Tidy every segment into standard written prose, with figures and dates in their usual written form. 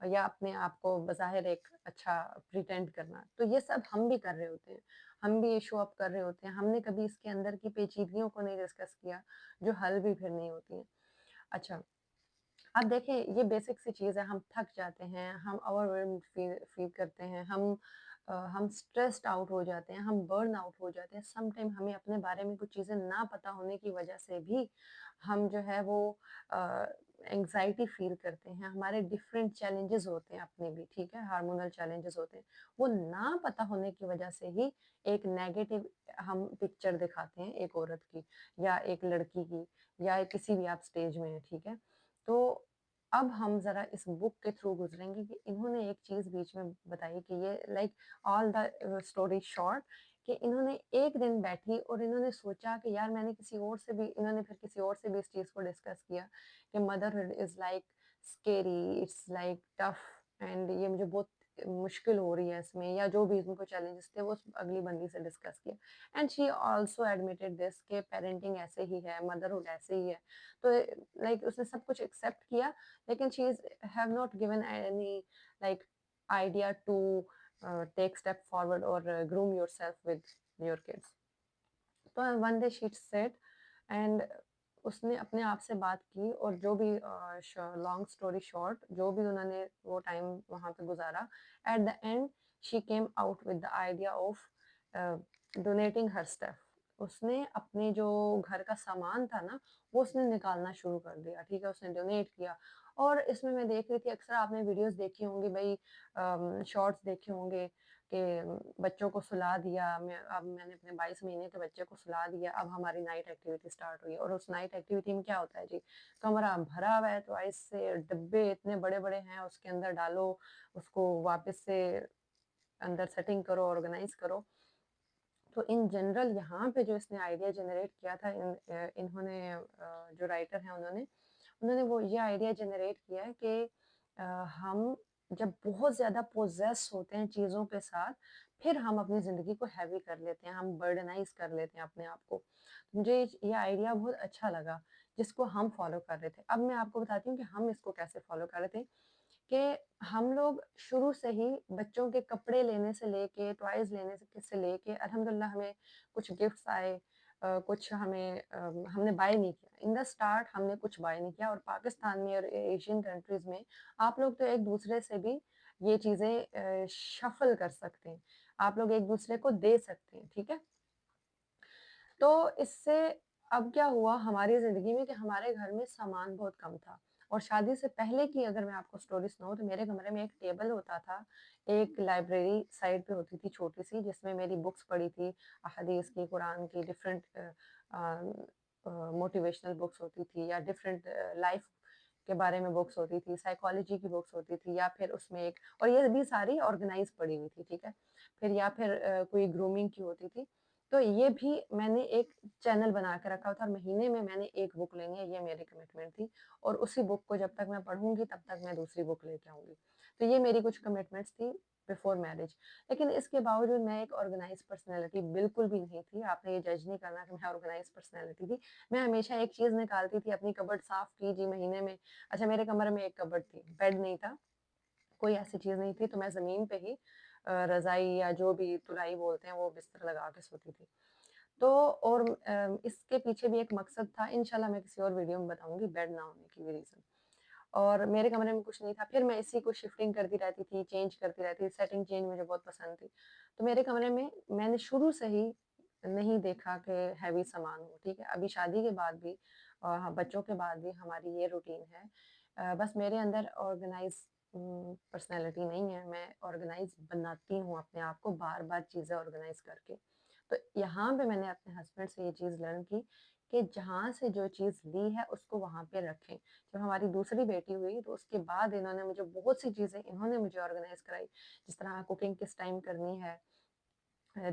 یا اپنے آپ کو بظاہر ایک اچھا پریٹینڈ کرنا. تو یہ سب ہم بھی کر رہے ہوتے ہیں، ہم بھی یہ شو اپ کر رہے ہوتے ہیں. ہم نے کبھی اس کے اندر کی پیچیدگیوں کو نہیں ڈسکس کیا جو حل بھی پھر نہیں ہوتی ہیں. اچھا، اب دیکھیں یہ بیسک سی چیز ہے. ہم تھک جاتے ہیں، ہم اوور فیل کرتے ہیں، ہم اسٹریسڈ آؤٹ ہو جاتے ہیں، ہم برن آؤٹ ہو جاتے ہیں. سم ٹائم ہمیں اپنے بارے میں کچھ چیزیں نہ پتہ ہونے کی وجہ سے بھی ہم جو ہے وہ انگزائٹی فیل کرتے ہیں. ہمارے ڈفرینٹ چیلنجز ہوتے ہیں اپنے بھی، ٹھیک ہے، ہارمونل چیلنجز ہوتے ہیں. وہ نہ پتہ ہونے کی وجہ سے ہی ایک نیگیٹو ہم پکچر دکھاتے ہیں ایک عورت کی یا ایک لڑکی کی یا کسی بھی آپ سٹیج میں ہیں، ٹھیک ہے. تو اب ہم ذرا اس بک کے تھرو گزریں گے کہ انہوں نے ایک چیز بیچ میں بتائی کہ یہ like all the story short, کہ انہوں نے ایک دن بیٹھی اور انہوں نے سوچا کہ یار میں نے کسی اور سے بھی، انہوں نے پھر کسی اور سے بھی اس چیز کو ڈسکس کیا کہ motherhood is like scary, it's like tough, and یہ مجھے بہت مشکل ہو رہی ہے اس میں، یا جو بھی ان کو چیلنجز تھے وہ اگلی بندی سے ڈسکس کیا. اینڈ شی آلسو ایڈمیٹڈ دس کہ پیرنٹنگ ایسے ہی ہے، مدرہڈ ایسے ہی ہے. تو لائک اس نے سب کچھ ایکسیپٹ کیا، لیکن she has have not given any like idea to take step forward or groom yourself with your kids. تو one day she said and اس نے اپنے آپ سے بات کی اور جو بھی لانگ اسٹوری شارٹ جو بھی انہوں نے وہ ٹائم وہاں پہ گزارا، at the end she came out with the idea of donating her stuff. اس نے اپنے جو گھر کا سامان تھا نا وہ اس نے نکالنا شروع کر دیا، ٹھیک ہے، اس نے ڈونیٹ کیا. اور اس میں دیکھ رہی تھی، اکثر آپ نے ویڈیوز دیکھی ہوں گی بھائی، شارٹس دیکھے ہوں گے کہ بچوں کو سلا دیا، اب میں نے اپنے 22 مہینے کے بچے کو سلا دیا، اب ہماری نائٹ ایکٹیویٹی سٹارٹ ہوئی. اور اس نائٹ ایکٹیویٹی میں کیا ہوتا ہے جی، کمرہ بھرا ہوا ہے تو ایسے سے ڈبے اتنے بڑے بڑے ہیں اس کے اندر ڈالو، اس کو واپس سے اندر سیٹنگ کرو، آرگنائز کرو. تو ان جنرل یہاں پہ جو اس نے آئیڈیا جنریٹ کیا تھا، انہوں نے جو رائٹر ہیں انہوں نے وہ یہ آئیڈیا جنریٹ کیا ہے کہ ہم جب بہت زیادہ پوزیس ہوتے ہیں چیزوں کے ساتھ، پھر ہم اپنی زندگی کو ہیوی کر لیتے ہیں، ہم برڈنائز کر لیتے ہیں اپنے آپ کو. مجھے یہ آئیڈیا بہت اچھا لگا جس کو ہم فالو کر رہے تھے. اب میں آپ کو بتاتی ہوں کہ ہم اس کو کیسے فالو کر رہے تھے. کہ ہم لوگ شروع سے ہی بچوں کے کپڑے لینے سے لے کے ٹوائز لینے سے لے کے الحمدللہ ہمیں کچھ گفٹس آئے، کچھ ہم نے بائی نہیں کیا. ان دا اسٹارٹ ہم نے کچھ بائی نہیں کیا. اور پاکستان میں اور ایشین کنٹریز میں آپ لوگ تو ایک دوسرے سے بھی یہ چیزیں شفل کر سکتے ہیں، آپ لوگ ایک دوسرے کو دے سکتے ہیں، ٹھیک ہے. تو اس سے اب کیا ہوا ہماری زندگی میں کہ ہمارے گھر میں سامان بہت کم تھا. اور شادی سے پہلے کی اگر میں آپ کو سٹوری سناؤں تو میرے کمرے میں ایک ٹیبل ہوتا تھا، ایک لائبریری سائڈ پہ ہوتی تھی چھوٹی سی، جس میں میری بکس پڑی تھی، احادیث کی، قرآن کی، ڈفرینٹ موٹیویشنل بکس ہوتی تھی، یا ڈفرینٹ لائف کے بارے میں بکس ہوتی تھی، سائیکالوجی کی بکس ہوتی تھی، یا پھر اس میں ایک، اور یہ بھی ساری آرگنائز پڑی ہوئی تھی، ٹھیک ہے. پھر یا پھر کوئی گرومنگ کی ہوتی تھی. تو یہ بھی میں نے ایک چینل بنا کے رکھا تھا، مہینے میں نے ایک بک لینی ہے، یہ میری کمٹمنٹ تھی. اور اسی بک کو جب تک میں پڑھوں گی تب تک میں دوسری بک لے کے آؤں گی. تو یہ میری کچھ کمٹمنٹس تھی بیفور میرج. لیکن اس کے باوجود میں ایک آرگنائز پرسنالٹی بالکل بھی نہیں تھی. آپ نے یہ جج نہیں کرنا کہ میں آرگنائز پرسنالٹی تھی. میں ہمیشہ ایک چیز نکالتی تھی، اپنی کبڈ صاف کی جی مہینے میں. اچھا، میرے کمرے میں ایک کبڈ تھی، بیڈ نہیں تھا، کوئی ایسی چیز نہیں تھی، تو میں زمین پہ ہی رضائی یا جو بھی تلائی بولتے ہیں وہ بستر لگا کے سوتی تھی. تو اور اس کے پیچھے بھی ایک مقصد تھا، انشاءاللہ میں کسی اور ویڈیو میں بتاؤں گی بیڈ نہ ہونے کی بھی ریزن. اور میرے کمرے میں کچھ نہیں تھا، پھر میں اسی کو شفٹنگ کرتی رہتی تھی، چینج کرتی رہتی تھی. سیٹنگ چینج مجھے بہت پسند تھی. تو میرے کمرے میں نے شروع سے ہی نہیں دیکھا کہ ہیوی سامان ہو، ٹھیک ہے. ابھی شادی کے بعد بھی اور بچوں کے بعد بھی ہماری یہ روٹین ہے. بس میرے اندر آرگنائز پرسنالٹی نہیں ہے، میں آرگنائز بناتی ہوں اپنے آپ کو بار بار چیزیں آرگنائز کر کے. تو یہاں پہ میں نے اپنے ہسبینڈ سے یہ چیز لرن کی کہ جہاں سے جو چیز لی ہے اس کو وہاں پہ رکھیں. جب ہماری دوسری بیٹی ہوئی تو اس کے بعد انہوں نے مجھے بہت سی چیزیں آرگنائز کرائی، جس طرح کوکنگ کس ٹائم کرنی ہے،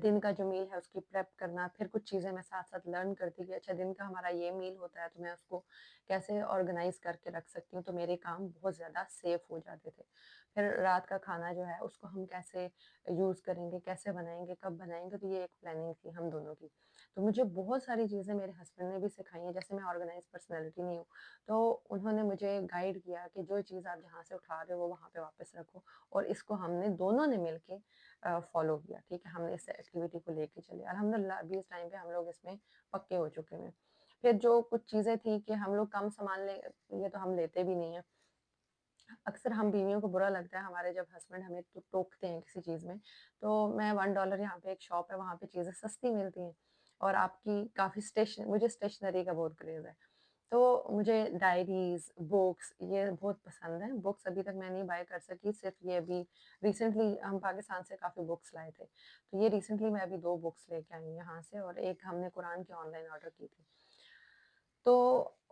دن کا جو میل ہے اس کی پریپ کرنا. پھر کچھ چیزیں میں ساتھ ساتھ لرن کرتی کہ اچھا دن کا ہمارا یہ میل ہوتا ہے تو میں اس کو کیسے آرگنائز کر کے رکھ سکتی ہوں. تو میرے کام بہت زیادہ سیف ہو جاتے تھے. پھر رات کا کھانا جو ہے اس کو ہم کیسے یوز کریں گے، کیسے بنائیں گے، کب بنائیں گے، تو یہ ایک پلاننگ تھی ہم دونوں کی۔ تو مجھے بہت ساری چیزیں میرے ہسبینڈ نے بھی سکھائی ہیں، جیسے میں آرگنائز پرسنالٹی نہیں ہوں، تو انہوں نے مجھے گائیڈ کیا کہ جو چیز آپ جہاں سے اٹھا رہے ہو وہ وہاں پہ واپس رکھو، اور اس کو ہم نے دونوں نے مل کے فالو کیا، ٹھیک ہے، ہم نے اس ایکٹیویٹی کو لے کے چلے، الحمدللہ ابھی اس ٹائم پہ ہم لوگ اس میں پکے ہو چکے ہیں۔ پھر جو کچھ چیزیں تھی کہ ہم لوگ کم سامان لیں، یہ تو ہم لیتے بھی نہیں ہیں، اکثر ہم بیویوں کو برا لگتا ہے ہمارے جب ہسبینڈ ہمیں ٹوکتے ہیں کسی چیز میں، تو میں $1 یہاں پہ ایک شاپ ہے وہاں پہ چیزیں سستی ملتی ہیں، اور آپ کی کافی مجھے اسٹیشنری کا بہت کریز ہے، تو مجھے ڈائریز، بکس یہ بہت پسند ہیں۔ بکس ابھی تک میں نہیں بائی کر سکی، صرف یہ ابھی ریسنٹلی ہم پاکستان سے کافی بکس لائے تھے، تو یہ ریسنٹلی میں ابھی 2 بکس لے کے آئی ہوں یہاں سے، اور ایک ہم نے قرآن کی آن لائن آرڈر کی تھی۔ تو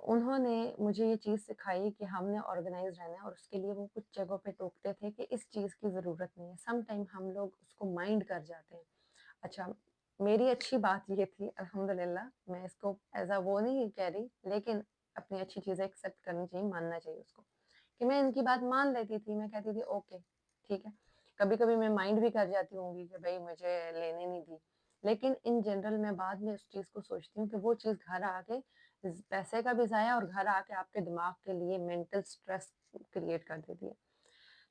انہوں نے مجھے یہ چیز سکھائی کہ ہم نے آرگنائز رہنا ہے، اور اس کے لیے وہ کچھ جگہوں پہ ٹوکتے تھے کہ اس چیز کی ضرورت نہیں ہے، سم ٹائم ہم لوگ اس کو مائنڈ کر جاتے ہیں۔ اچھا، میری اچھی بات یہ تھی الحمدللہ، میں اس کو ایز اے وہ نہیں کہہ رہی، لیکن اپنی اچھی چیزیں ایکسیپٹ کرنی چاہیے، ماننا چاہیے اس کو، کہ میں ان کی بات مان لیتی تھی، میں کہتی تھی اوکے ٹھیک ہے، کبھی کبھی میں مائنڈ بھی کر جاتی ہوں گی کہ بھائی مجھے لینے نہیں دی، لیکن ان جنرل میں بعد میں اس چیز کو سوچتی ہوں کہ وہ چیز گھر آ کے پیسے کا بھی ضائع، اور گھر آ کے آپ کے دماغ کے لیے مینٹل سٹریس کریٹ کر دیتی ہے،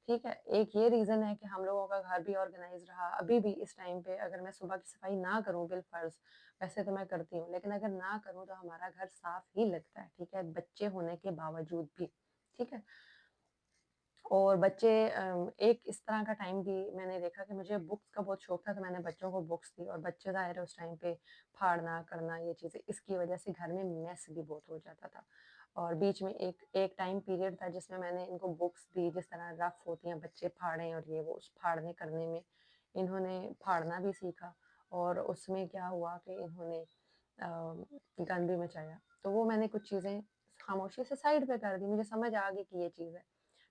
ٹھیک ہے۔ ایک یہ ریزن ہے کہ ہم لوگوں کا گھر بھی آرگنائز رہا، ابھی بھی اس ٹائم پہ اگر میں صبح کی صفائی نہ کروں بالفرض، ویسے تو میں کرتی ہوں، لیکن اگر نہ کروں تو ہمارا گھر صاف ہی لگتا ہے، ٹھیک ہے، بچے ہونے کے باوجود بھی، ٹھیک ہے۔ اور بچے ایک اس طرح کا ٹائم بھی میں نے دیکھا کہ مجھے بکس کا بہت شوق تھا، تو میں نے بچوں کو بکس دی، اور بچے ظاہر ہے اس ٹائم پہ پھاڑنا کرنا یہ چیزیں، اس کی وجہ سے گھر میں میس بھی بہت ہو جاتا تھا، اور بیچ میں ایک ٹائم پیریڈ تھا جس میں نے ان کو بکس دی، جس طرح رف ہوتی ہیں بچے پھاڑیں، اور یہ وہ اس پھاڑنے کرنے میں انہوں نے پھاڑنا بھی سیکھا، اور اس میں کیا ہوا کہ انہوں نے گند بھی مچایا، تو وہ میں نے کچھ چیزیں خاموشی سے سائڈ پہ کر دی، مجھے سمجھ آ گئی کہ یہ چیز ہے،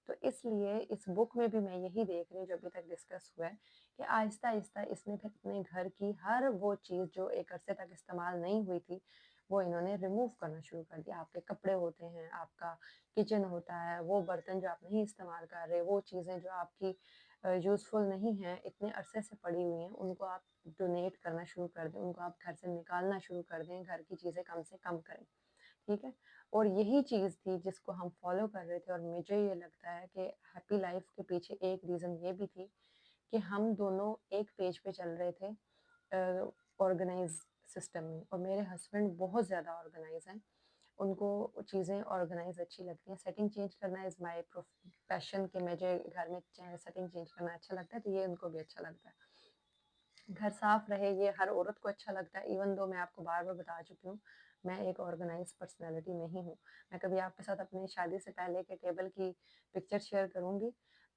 تو اس لیے اس بک میں بھی میں یہی دیکھ رہی ہوں جو ابھی تک ڈسکس ہوا ہے کہ آہستہ آہستہ اس نے پھر اپنے گھر کی ہر وہ چیز جو ایک عرصے تک استعمال نہیں ہوئی تھی وہ انہوں نے ریموو کرنا شروع کر دیا۔ آپ کے کپڑے ہوتے ہیں، آپ کا کچن ہوتا ہے، وہ برتن جو آپ نہیں استعمال کر رہے، وہ چیزیں جو آپ کی یوزفل نہیں ہیں، اتنے عرصے سے پڑی ہوئی ہیں، ان کو آپ ڈونیٹ کرنا شروع کر دیں، ان کو آپ گھر سے نکالنا شروع کر دیں، گھر کی چیزیں کم سے کم کریں، ٹھیک ہے۔ اور یہی چیز تھی جس کو ہم فالو کر رہے تھے، اور مجھے یہ لگتا ہے کہ ہیپی لائف کے پیچھے ایک ریزن یہ بھی تھی کہ ہم دونوں ایک پیج پہ چل رہے تھے آرگنائز سسٹم میں، اور میرے ہسبینڈ بہت زیادہ آرگنائز ہیں، ان کو چیزیں آرگنائز اچھی لگتی ہیں، سیٹنگ چینج کرنا از مائی پیشن، کہ مجھے گھر میں سیٹنگ چینج کرنا اچھا لگتا ہے، تو یہ ان کو بھی اچھا لگتا ہے، گھر صاف رہے یہ ہر عورت کو اچھا لگتا ہے، ایون دو میں آپ کو بار بار بتا چکی ہوں میں ایک آرگنائز پرسنالٹی نہیں ہوں، میں کبھی آپ کے ساتھ اپنی شادی سے پہلے کے ٹیبل کی پکچر شیئر کروں گی،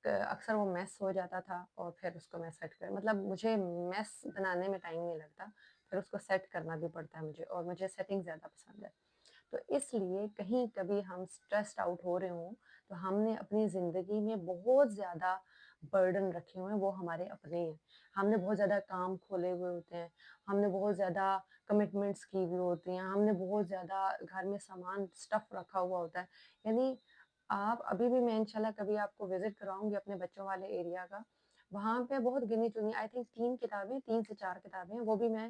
اکثر وہ میس ہو جاتا تھا، اور پھر اس کو میں سیٹ مطلب مجھے میس بنانے میں ٹائم نہیں لگتا، پھر اس کو سیٹ کرنا بھی پڑتا ہے مجھے، اور مجھے سیٹنگ زیادہ پسند ہے، تو اس لیے کہیں کبھی ہم اسٹریسڈ آؤٹ ہو رہے ہوں تو ہم نے اپنی زندگی میں بہت زیادہ برڈن رکھے ہوئے ہیں، وہ ہمارے اپنے ہیں، ہم نے بہت زیادہ کام کھولے ہوئے ہوتے ہیں، ہم نے بہت زیادہ کمٹمنٹس کی ہوئی ہوتی ہیں، ہم نے بہت زیادہ گھر میں سامان اسٹف رکھا ہوا ہوتا ہے، یعنی آپ ابھی بھی میں انشاءاللہ کبھی آپ کو وزٹ کراؤں گی اپنے بچوں والے ایریا کا، وہاں پہ بہت گنی چنی آئی تھنک 3 سے 4 کتابیں، وہ بھی میں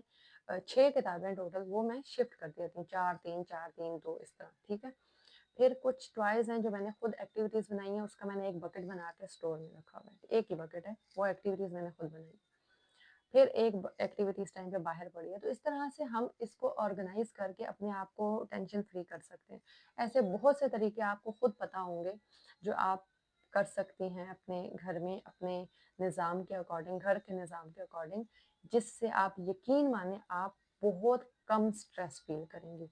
6 کتابیں ٹوٹل، وہ میں شفٹ کر دیتی ہوں، 4 3 4 3 2 اس طرح، ٹھیک ہے۔ پھر کچھ ٹوائز ہیں جو میں نے خود ایکٹیویٹیز بنائی ہیں، اس کا میں نے ایک بکٹ بنا کے اسٹور میں رکھا ہوا ہے، ایک ہی بکٹ ہے، وہ ایکٹیویٹیز میں نے خود بنائی، پھر ایک ایکٹیویٹی اس ٹائم پہ باہر پڑی ہے، تو اس طرح سے ہم اس کو آرگنائز کر کے اپنے آپ کو ٹینشن فری کر سکتے ہیں، ایسے بہت سے طریقے آپ کو خود پتہ ہوں گے جو آپ کر سکتی ہیں اپنے گھر میں، اپنے نظام کے اکارڈنگ، گھر کے نظام کے اکارڈنگ، جس سے آپ یقین مانیں آپ بہت کم سٹریس فیل کریں گی،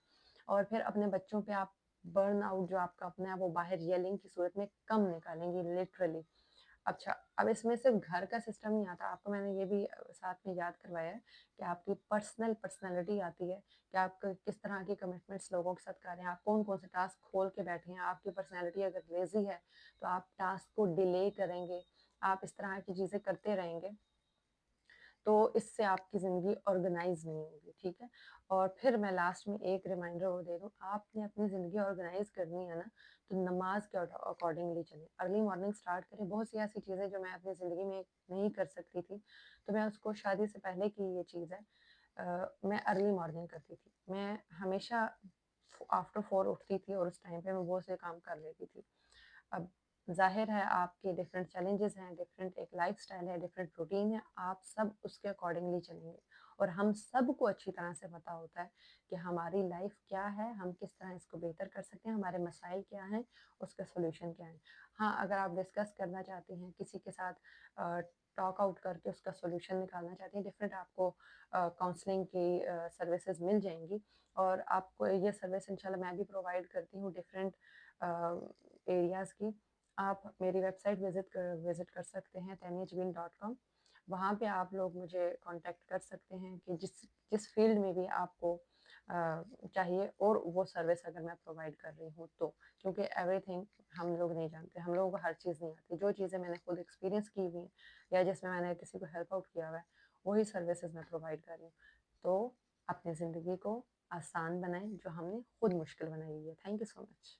اور پھر اپنے بچوں پہ آپ برن آؤٹ جو آپ کا اپنا ہے وہ باہر یلنگ کی صورت میں کم نکالیں گی لٹرلی۔ اچھا، اب اس میں صرف گھر کا سسٹم نہیں آتا، آپ کو میں نے یہ بھی ساتھ میں یاد کروایا ہے کہ آپ کی پرسنالٹی آتی ہے کہ آپ کس طرح کی کمٹمنٹس لوگوں کے ساتھ کر رہے ہیں، آپ کون کون سے ٹاسک کھول کے بیٹھے ہیں، آپ کی پرسنالٹی اگر لیزی ہے تو آپ ٹاسک کو ڈیلے کریں گے، آپ اس طرح کی چیزیں کرتے رہیں گے، تو اس سے آپ کی زندگی آرگنائز نہیں ہوگی، ٹھیک ہے؟ اور پھر میں لاسٹ میں ایک ریمائنڈر وہ دے دوں، آپ نے اپنی زندگی آرگنائز کرنی ہے نا، تو نماز کے اکارڈنگلی چلیں، ارلی مارننگ اسٹارٹ کریں۔ بہت سی ایسی چیزیں جو میں اپنی زندگی میں نہیں کر سکتی تھی، تو میں اس کو شادی سے پہلے کی یہ چیز ہے، میں ارلی مارننگ کرتی تھی، میں ہمیشہ آفٹر 4 اٹھتی تھی اور اس ٹائم پہ میں بہت سے کام کر لیتی تھی۔ اب ظاہر ہے آپ کے ڈفرینٹ چیلنجز ہیں، ڈفرینٹ ایک لائف اسٹائل ہے، ڈفرینٹ روٹین ہے، آپ سب اس کے اکارڈنگلی چلیں گے، اور ہم سب کو اچھی طرح سے پتہ ہوتا ہے کہ ہماری لائف کیا ہے، ہم کس طرح اس کو بہتر کر سکتے ہیں، ہمارے مسائل کیا ہیں، اس کا سولوشن کیا ہے۔ ہاں، اگر آپ ڈسکس کرنا چاہتے ہیں کسی کے ساتھ، ٹاک آؤٹ کر کے اس کا سولوشن نکالنا چاہتے ہیں، ڈفرینٹ آپ کو کاؤنسلنگ کی سروسز مل جائیں گی، اور آپ کو یہ سروس انشاءاللہ میں بھی پرووائڈ کرتی ہوں ڈفرینٹ ایریاز کی۔ آپ میری ویب سائٹ وزٹ کر سکتے ہیں tanijbin.com، وہاں پہ آپ لوگ مجھے کانٹیکٹ کر سکتے ہیں کہ جس فیلڈ میں بھی آپ کو چاہیے، اور وہ سروس اگر میں پرووائڈ کر رہی ہوں تو، کیونکہ ایوری تھنگ ہم لوگ نہیں جانتے، ہم لوگوں کو ہر چیز نہیں آتی۔ جو چیزیں میں نے خود ایکسپیرینس کی ہوئی ہیں یا جس میں نے کسی کو ہیلپ آؤٹ کیا ہوا ہے، وہی سروسز میں پرووائڈ کر رہی ہوں۔ تو اپنی زندگی کو آسان بنائیں جو ہم نے خود مشکل بنائی ہوئی ہے۔ Thank you so much.